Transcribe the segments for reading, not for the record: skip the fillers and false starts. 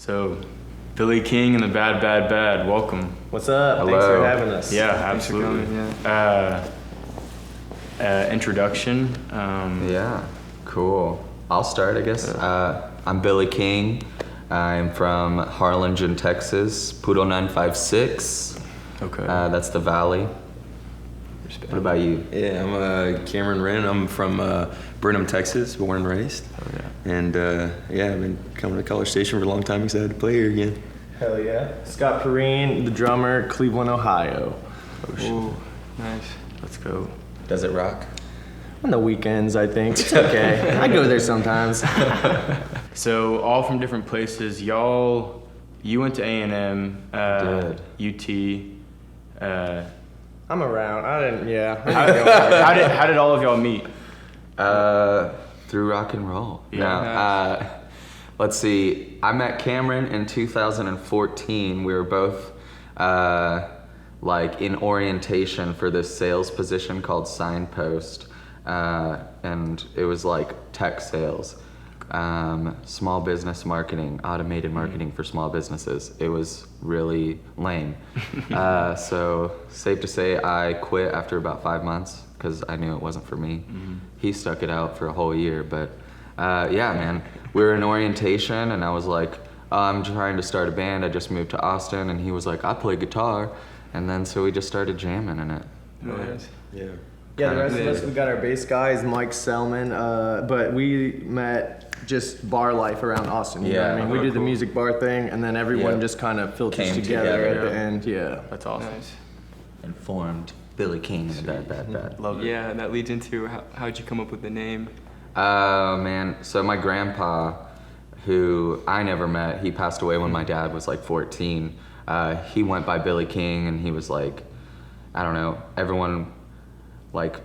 So, Billy King and the Bad Bad Bad, welcome. What's up? Hello. Thanks for having us. Yeah, absolutely. Introduction. Yeah, cool. I'll start, I guess. I'm Billy King. I'm from Harlingen, Texas, Poodle 956. Okay. That's the Valley. What about you? Yeah, I'm Cameron Wren. I'm from Brenham, Texas, born and raised. Oh, yeah. And I've been coming to College Station for a long time. Excited to play here again. Hell yeah. Scott Perrine, the drummer, Cleveland, Ohio. Ooh, nice. Let's go. Does it rock? On the weekends, I think. It's okay. I go there sometimes. So, all from different places. Y'all, you went to A&M, UT. I'm around. I didn't How did all of y'all meet? Through rock and roll. Yeah. No, let's see. I met Cameron in 2014. We were both in orientation for this sales position called Signpost, and it was like tech sales, small business marketing, automated marketing for small businesses. It was really lame. So safe to say I quit after about 5 months because I knew it wasn't for me. Mm-hmm. He stuck it out for a whole year, but yeah, man, we were in orientation and I was like, I'm trying to start a band. I just moved to Austin, and he was like, I play guitar. And then so we just started jamming in it. Nice. Yeah. Yeah, the rest of us, we got our bass guys, Mike Selman, but we met just bar life around Austin. You know what I mean? We did the music bar thing, and then everyone just kind of filters Came together at together. the end. Yeah. That's awesome. Nice. And formed Billy King and the Bad Bad Bad. Love it. Yeah, and that leads into how'd you come up with the name? Man, so my grandpa, who I never met, he passed away when my dad was like 14. He went by Billy King, and he was like, I don't know, everyone like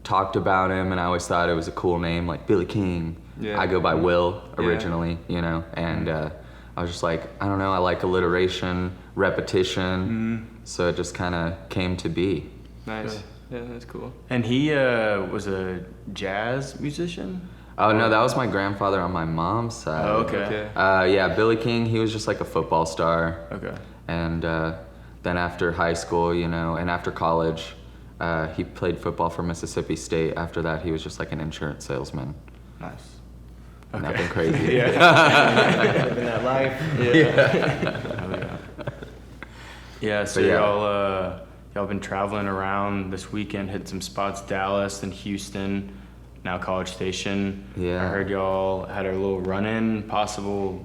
talked about him, and I always thought it was a cool name, like Billy King. Yeah. I go by Will originally, you know, and I was just like, I don't know, I like alliteration, repetition, so it just kind of came to be. Nice. Yeah, that's cool. And he was a jazz musician? Oh no, that was my grandfather on my mom's side. Oh, okay. Yeah, Billy King, he was just like a football star. Okay. And then after high school, you know, and after college, he played football for Mississippi State. After that, he was just like an insurance salesman. Nice. Nothing crazy. Living that life. Yeah, so But yeah. y'all been traveling around this weekend, hit some spots, Dallas and Houston, now College Station. Yeah. I heard y'all had a little run-in, possible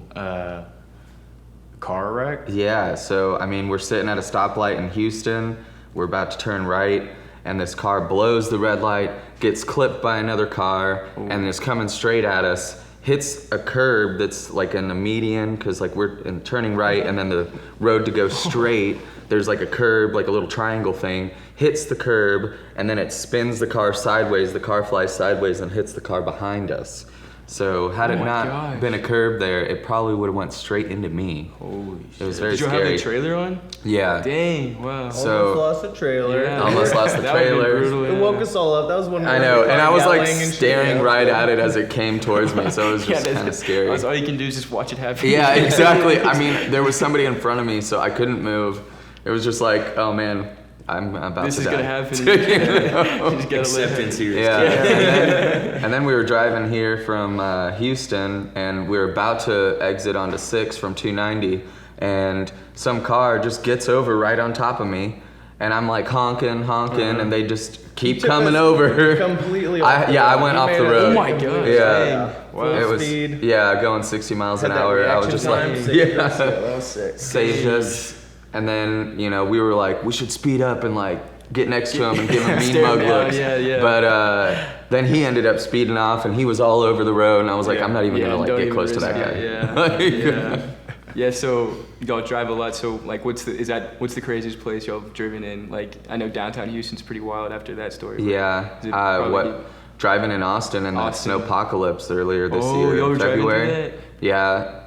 car wreck. Yeah, so I mean, we're sitting at a stoplight in Houston. We're about to turn right, and this car blows the red light, gets clipped by another car, and is coming straight at us. Hits a curb that's like in a median, because like we're turning right, and then the road to go straight, there's like a curb, like a little triangle thing, hits the curb, and then it spins the car sideways. The car flies sideways and hits the car behind us. So had it not been a curb there, it probably would have went straight into me. Holy It was shit. very Did you scary. have the trailer on? Yeah. Dang, wow. So- Almost lost the trailer. Yeah. Almost lost the That would've been trailer. brutal, It yeah. woke us all up. That was when I know, and I was like yelling and shit. staring Yeah, right that's at it as it came towards me, so it was just kind of scary. That's all you can do is just watch it happen. Yeah, exactly. I mean, there was somebody in front of me, so I couldn't move. It was just like, oh man, I'm about This to is die. gonna happen. You know? You just gotta live. Acceptance here. Yeah, and then we were driving here from Houston, and we were about to exit onto 6 from 290, and some car just gets over right on top of me, and I'm like honking, and they just keep took coming us over. completely off the I road. went He off made the us road. Oh my God. Yeah. Full It was, speed. yeah, going 60 miles an Had that hour. I was reaction just time, like, saved us. Yeah, that was sick. saved us. And then, you know, we were like, we should speed up and like get next to him and give him mean Stare mug him down, looks. yeah. But then he ended up speeding off, and he was all over the road, and I was like, I'm not even Yeah, gonna like don't get even close to risk that guy. it, yeah. Like- Yeah. Yeah, so y'all drive a lot. So like, what's the craziest place y'all have driven in? Like, I know downtown Houston's pretty wild after that story. but Yeah. is it probably- Driving in Austin and that Austin. snowpocalypse earlier this Oh, year y'all were in driving through February. that? Yeah.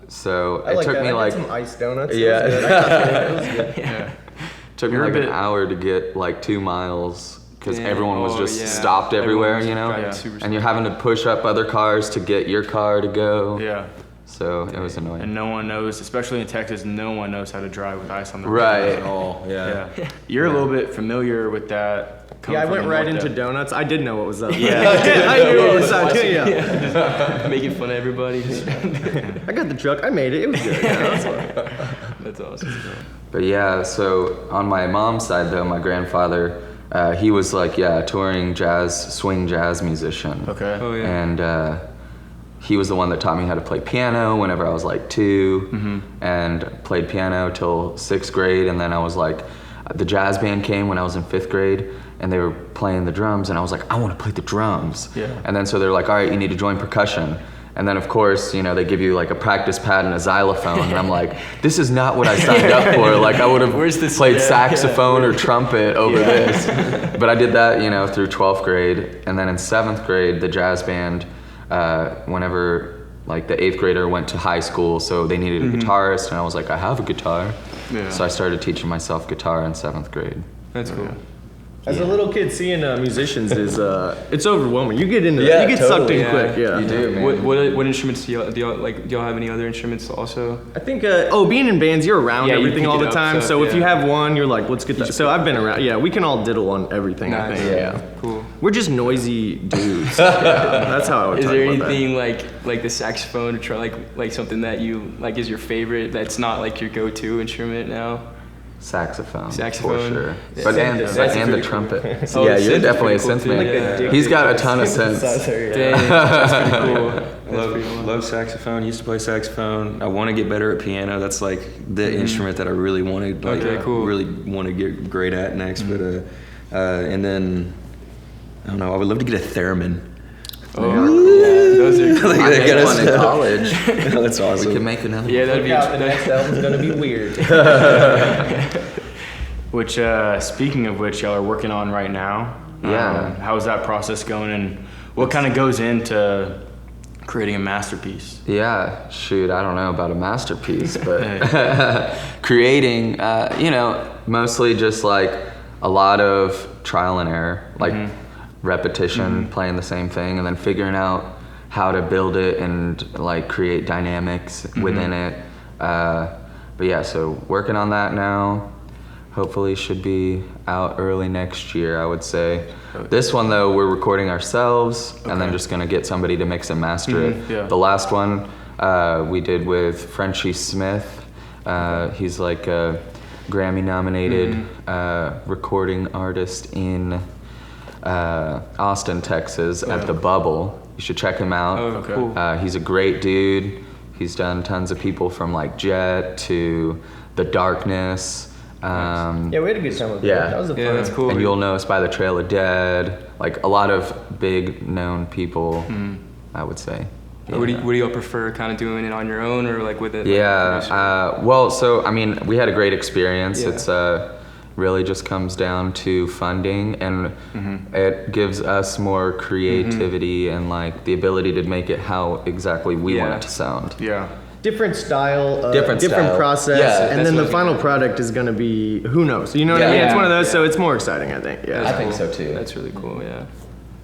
So I it like took that. me I like had some ice donuts. Yeah. It was good. I got some. It was good. Yeah. took me You're a like an bit- hour to get like 2 miles because Damn. everyone was Oh, just yeah. stopped Everyone everywhere, was you know, driving Yeah. super and you're slow. having to push up other cars to get your car to go. Yeah. So it was annoying. And no one knows, especially in Texas, no one knows how to drive with ice on the road. Right. At all. Yeah. Yeah. You're a little bit familiar with that. Yeah, I coming went from right North into Dep- donuts. I did know what was up. Yeah. I knew what was up. Yeah. Just making fun of everybody. I got the truck. I made it. It was good. Yeah, that's fine. That's awesome. But yeah, so on my mom's side though, my grandfather, he was like, touring swing jazz musician. Okay. Oh yeah. And he was the one that taught me how to play piano whenever I was like 2, and played piano till 6th grade. And then I was like, the jazz band came when I was in 5th grade, and they were playing the drums, and I was like, I want to play the drums. Yeah. And then so they're like, all right, you need to join percussion. And then of course, you know, they give you like a practice pad and a xylophone, and I'm like, this is not what I signed up for. Like I would have played saxophone or trumpet over this. But I did that, you know, through 12th grade. And then in 7th grade, the jazz band, whenever like the 8th grader went to high school, so they needed a guitarist, and I was like, I have a guitar. Yeah. So I started teaching myself guitar in 7th grade. That's cool. As a little kid, seeing musicians is it's overwhelming. You get into that. You get sucked in Yeah. quick. Yeah. You do, man. What instruments do y'all like? Do y'all have any other instruments also? I think being in bands, you're around Yeah, you everything pick all it the up, time. so, So if yeah. you have one, you're like, let's get that. So I've been around. Yeah, we can all diddle on everything. I Nice. think. Yeah. Cool. We're just noisy dudes. Yeah, that's how I would Is talk there about anything like the saxophone or like something that you like is your favorite that's not like your go-to instrument now? Saxophone, Saxophone. for sure. Yeah. But and That's the pretty cool. trumpet. Oh, Yeah, the you're synth is definitely a pretty cool synth too. man. Yeah. He's got a ton of sense. Dang, that's pretty cool. That's pretty cool. Love saxophone. Used to play saxophone. I want to get better at piano. That's like the instrument that I really want to Okay, cool. really want to get great at next. But and then I don't know. I would love to get a theremin. Oh, yeah, those are cool. I They made got one in us- college. That's awesome. We can make another. Yeah, that'd be. the next album's gonna be weird. Which, speaking of which, y'all are working on right now. Yeah. How's that process going, and what kind of goes into creating a masterpiece? Yeah, shoot, I don't know about a masterpiece, but creating, mostly just like a lot of trial and error, like repetition, playing the same thing, and then figuring out how to build it and like create dynamics within it. But yeah, so working on that now. Hopefully should be out early next year, I would say. This one though, we're recording ourselves and then just gonna get somebody to mix and master it. Yeah. The last one we did with Frenchie Smith. He's like a Grammy nominated recording artist in Austin, Texas at the Bubble. You should check him out. Oh, cool. He's a great dude. He's done tons of people from like Jet to The Darkness. Yeah, we had a good time with Yeah. that. That was a fun. Yeah, that's cool. And You'll Know Us by the Trail of Dead. Like a lot of big known people, I would say. What do y'all prefer, kind of doing it on your own or like with it? Yeah. Well, so I mean, we had a great experience. Yeah. It's really just comes down to funding, and it gives us more creativity and like the ability to make it how exactly we want it to sound. Yeah. Different style, Different style. process, Yeah, and that's then the what- final product is going to be who knows. You know what I Yeah. mean? It's one of those, Yeah. so it's more exciting, I think. Yeah. I think so too. That's really cool. Yeah.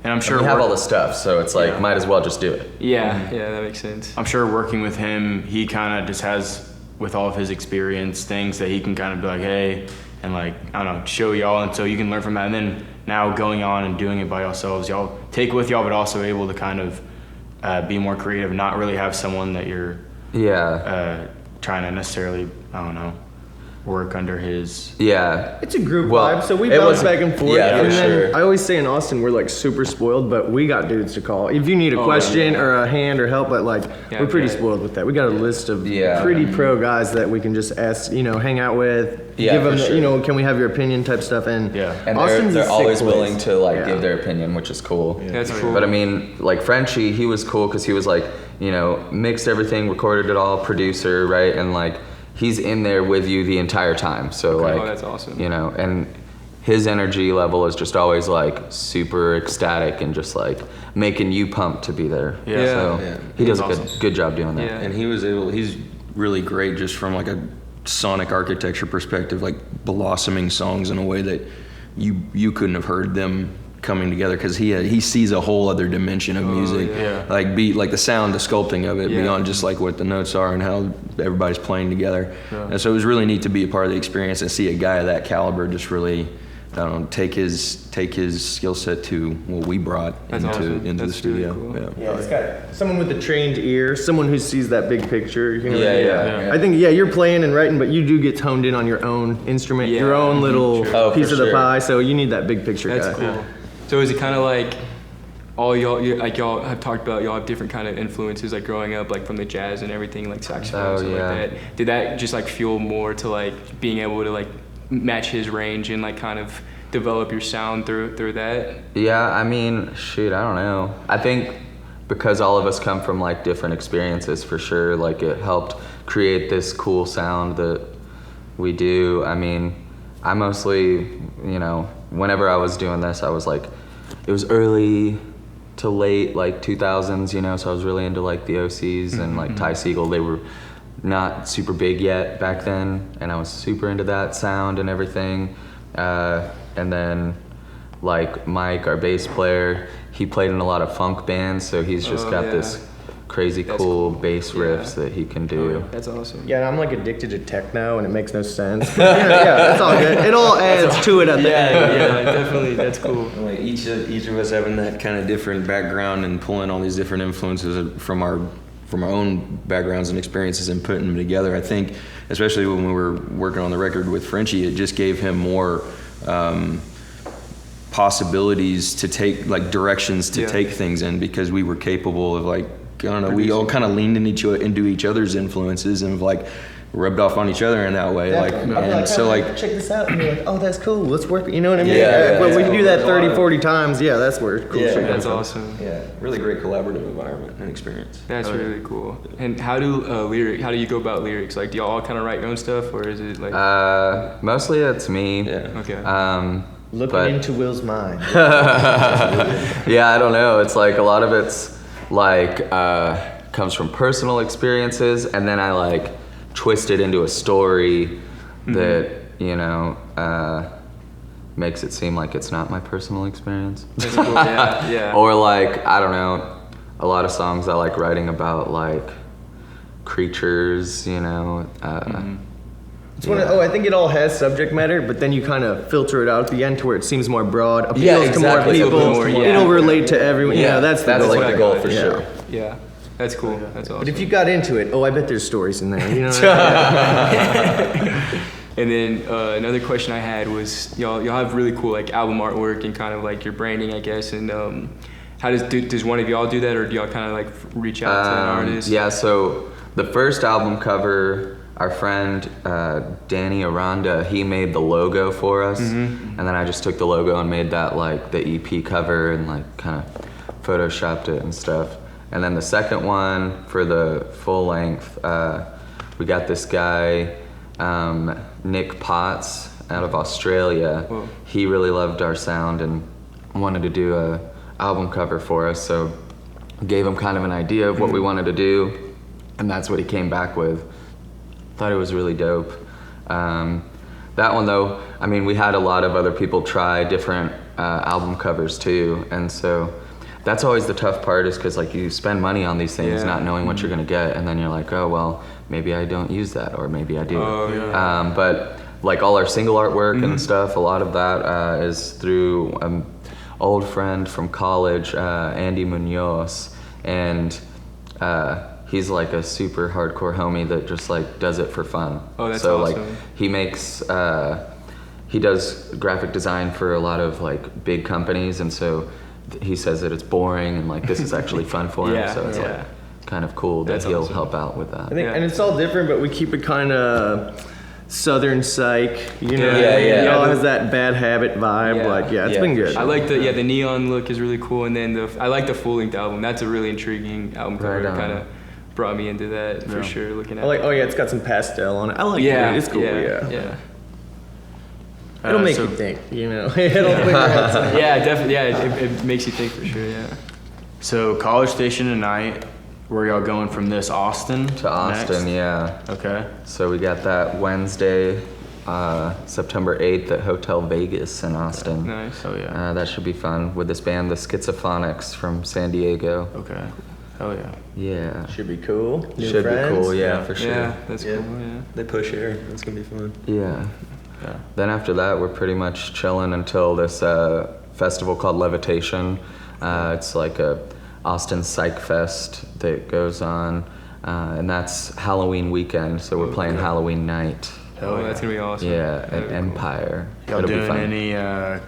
And I'm sure We have work- all the stuff, so it's like might as well just do it. Yeah. Yeah. That makes sense. I'm sure working with him, he kind of just has, with all of his experience, things that he can kind of be like, hey, and like, I don't know, show y'all, and so you can learn from that. And then now going on and doing it by yourselves, y'all take with y'all, but also able to kind of be more creative, not really have someone that you're Yeah. trying to necessarily, I don't know, work under his. Yeah. It's a group Well, vibe, so we it bounce was- back and forth. yeah, and for then sure. I always say in Austin, we're like super spoiled, but we got dudes to call. If you need a question or a hand or help, but like Yeah, we're pretty okay. spoiled with that. We got a list of Yeah. pretty pro guys that we can just ask, hang out with, Yeah, give for them, sure. can we have your opinion type stuff. And Yeah. And Austin's a they're sick always place. willing to like Yeah. give their opinion, which is cool. That's cool. But I mean, like Frenchie, he was cool because he was like, mixed everything, recorded it all, producer, right? And like, he's in there with you the entire time. So like, Oh, that's awesome. and his energy level is just always like super ecstatic and just like making you pumped to be there. Yeah. So Yeah. he does a That's good job doing that. Yeah. And he's really great just from like a sonic architecture perspective, like blossoming songs in a way that you couldn't have heard them coming together because he sees a whole other dimension of music, like the sound, the sculpting of it beyond just like what the notes are and how everybody's playing together. And so it was really neat to be a part of the experience and see a guy of that caliber just really, I don't know, take his skill set to what we brought into the studio. Really cool. Yeah, it's got someone with a trained ear, someone who sees that big picture. You know, Yeah. I think you're playing and writing, but you do get toned in on your own instrument, your own little piece of the pie. So you need that big picture guy. That's cool. So is it kind of like all y'all have talked about, y'all have different kind of influences like growing up, like from the jazz and everything, like saxophone and stuff like that. Did that just like fuel more to like being able to like match his range and like kind of develop your sound through that? Yeah, I mean, shoot, I don't know. I think because all of us come from like different experiences, for sure, like it helped create this cool sound that we do. I mean, I mostly, whenever I was doing this, I was like, it was early to late like 2000s, so I was really into like the OCs and like Ty Segall. They were not super big yet back then, and I was super into that sound and everything. And then like Mike, our bass player, he played in a lot of funk bands, so he's just got this crazy cool bass riffs that he can do. That's awesome. Yeah, I'm like addicted to techno and it makes no sense. But that's all good. It all adds to it at the end. Yeah, definitely. That's cool. Like each of us having that kind of different background and pulling all these different influences from our own backgrounds and experiences and putting them together. I think, especially when we were working on the record with Frenchie, it just gave him more possibilities to take, like directions to take things in, because we were capable of like, I don't know, we all kind of leaned into each other's influences and like rubbed off on each other in that way. Check this out. And you're like, oh, that's cool. Let's work. You know what I mean? Yeah, but we do that 30, 40 times. Yeah, that's where cool shit That's comes from. awesome. Yeah, really great collaborative environment and experience. That's really cool. And how do you go about lyrics? Like, do y'all all kind of write your own stuff, or is it like? Mostly it's me. Yeah. Okay. Looking into Will's mind. Yeah, I don't know. It's like a lot of it's like comes from personal experiences, and then I like twist it into a story that makes it seem like it's not my personal experience. That's cool. Yeah. Or like, I don't know, a lot of songs I like writing about like creatures, I think it all has subject matter, but then you kind of filter it out at the end to where it seems more broad, appeals to more people, it'll relate to everyone. Yeah, that's the goal. Like the goal for sure. Yeah. That's cool. That's awesome. But if you got into it, I bet there's stories in there. You know. And then another question I had was, y'all have really cool like album artwork and kind of like your branding, I guess. And how does one of y'all do that, or do y'all kind of like reach out to an artist? Yeah. So the first album cover, our friend Danny Aranda, he made the logo for us, and then I just took the logo and made that like the EP cover and like kind of photoshopped it and stuff. And then the second one for the full length, we got this guy, Nick Potts out of Australia. Whoa. He really loved our sound and wanted to do a album cover for us, so gave him kind of an idea of what we wanted to do, and that's what he came back with. Thought it was really dope. That one though, I mean, we had a lot of other people try different album covers too, and so that's always the tough part, is because like you spend money on these things not knowing what you're gonna get, and then you're like, oh well, maybe I don't use that, or maybe I do. But like all our single artwork and stuff, a lot of that is through an old friend from college, Andy Munoz, and he's like a super hardcore homie that just like does it for fun. Oh, that's so awesome. like he makes he does graphic design for a lot of like big companies, and so he says that it's boring and like this is actually fun for him, so it's like kind of cool that he'll help out with that. I think, and it's all different, but we keep it kind of Southern psych, you know. It all has that Bad Habit vibe. It's been good. I like the neon look is really cool, and then I like the full length album. That's a really intriguing album cover. It kind of brought me into that for sure. Looking at it's got some pastel on it. I like it. It's cool. Yeah. It'll make you think, It'll figure out something. Yeah, definitely. Yeah, it makes you think for sure. Yeah. So College Station tonight. Where y'all going from this? Austin? To Austin, next? yeah. Okay. So we got that Wednesday September 8th at Hotel Vegas in Austin. Nice. Oh yeah. That should be fun with this band, the Schizophonics from San Diego. Okay. Hell yeah. Yeah. Should be cool. New Should friends. be cool, yeah, for sure. Yeah, that's cool. Yeah. They push air. It's gonna be fun. Yeah. Yeah. Then after that, we're pretty much chilling until this festival called Levitation. It's like a Austin Psych Fest that goes on, and that's Halloween weekend, so we're playing Halloween night. Oh, that's gonna be awesome. Yeah, That'd at be Empire. Y'all It'll be doing fun. any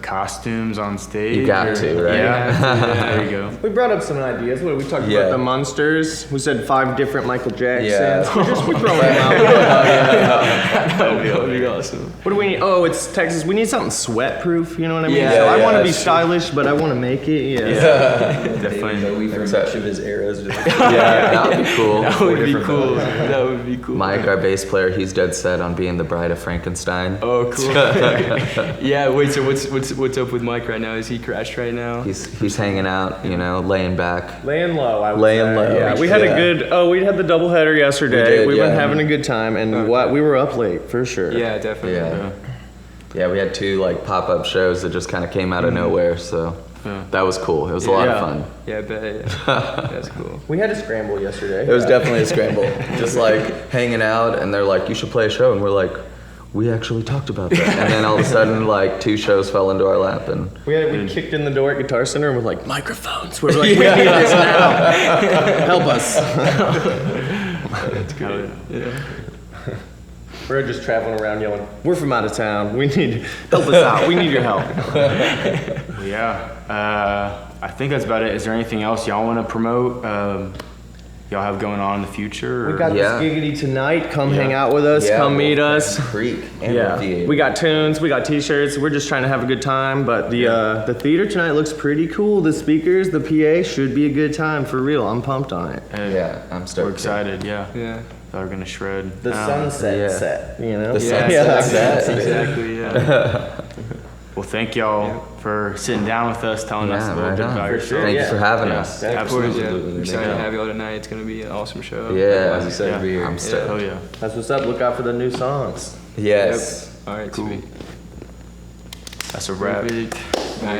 costumes on stage? You got to, right? Yeah. There you go. We brought up some ideas. What we talked Yeah. about the monsters. We said 5 different Michael Jacksons. Yeah. We throw them out. That would be awesome. What do we need? Oh, it's Texas. We need something sweat proof. You know what I mean? Yeah, so I yeah, want to be that's true. stylish, but I want to make it. Yeah. Definitely. Bowie for Except- much of his eras. Just Yeah, that would be cool. That would be cool. That would be cool. Mike, our bass player, he's dead set on being the bride of Frankenstein. Oh, cool. Yeah. Wait. So what's up with Mike right now? Is he crashed right now? He's hanging out, you know, laying back. Laying low, I would Laying say. low. Yeah, we had Yeah. a good. Oh, we had the doubleheader yesterday. We did, We've yeah. been having a good time, and what we were up late for sure. Yeah, definitely. Yeah. Yeah, we had 2 like pop-up shows that just kind of came out of nowhere, so that was cool. It was a lot of Yeah. fun. Yeah, I bet. Yeah. That's cool. We had a scramble yesterday. It was definitely a scramble. Just like hanging out, and they're like, "You should play a show," and we're like, "We actually talked about that." And then all of a sudden, like 2 shows fell into our lap, and We kicked in the door at Guitar Center and we're like, microphones. We're like, we need this now. Help us. That's good. Yeah. We're just traveling around yelling, we're from out of town. We need, help us out. We need your help. Yeah. I think that's about it. Is there anything else y'all want to promote? Y'all have going on in the future? We or- got Yeah. this giggity tonight. Come hang out with us. Come meet us. Creek and Yeah, the we got tunes, we got t-shirts. We're just trying to have a good time. But the theater tonight looks pretty cool. The speakers, the PA should be a good time for real. I'm pumped on it. Hey, Yeah, I'm stoked. We're excited. Yeah. Yeah. Y'all are gonna shred. The sunset yeah. set, you know? The sunset Yeah. set. Exactly. Yeah. Well, thank y'all for sitting down with us, telling us a Yeah, little right bit on. about For yourself. sure. Thank you Yeah. for having Yeah. us. Of course, yeah. Absolutely. Excited Yeah. to have y'all tonight. It's gonna be an awesome show. Yeah. I'm excited to be here. I'm stoked. Oh yeah. That's what's up. Look out for the new songs. Yes. All right. Cool. Sweet. That's a wrap.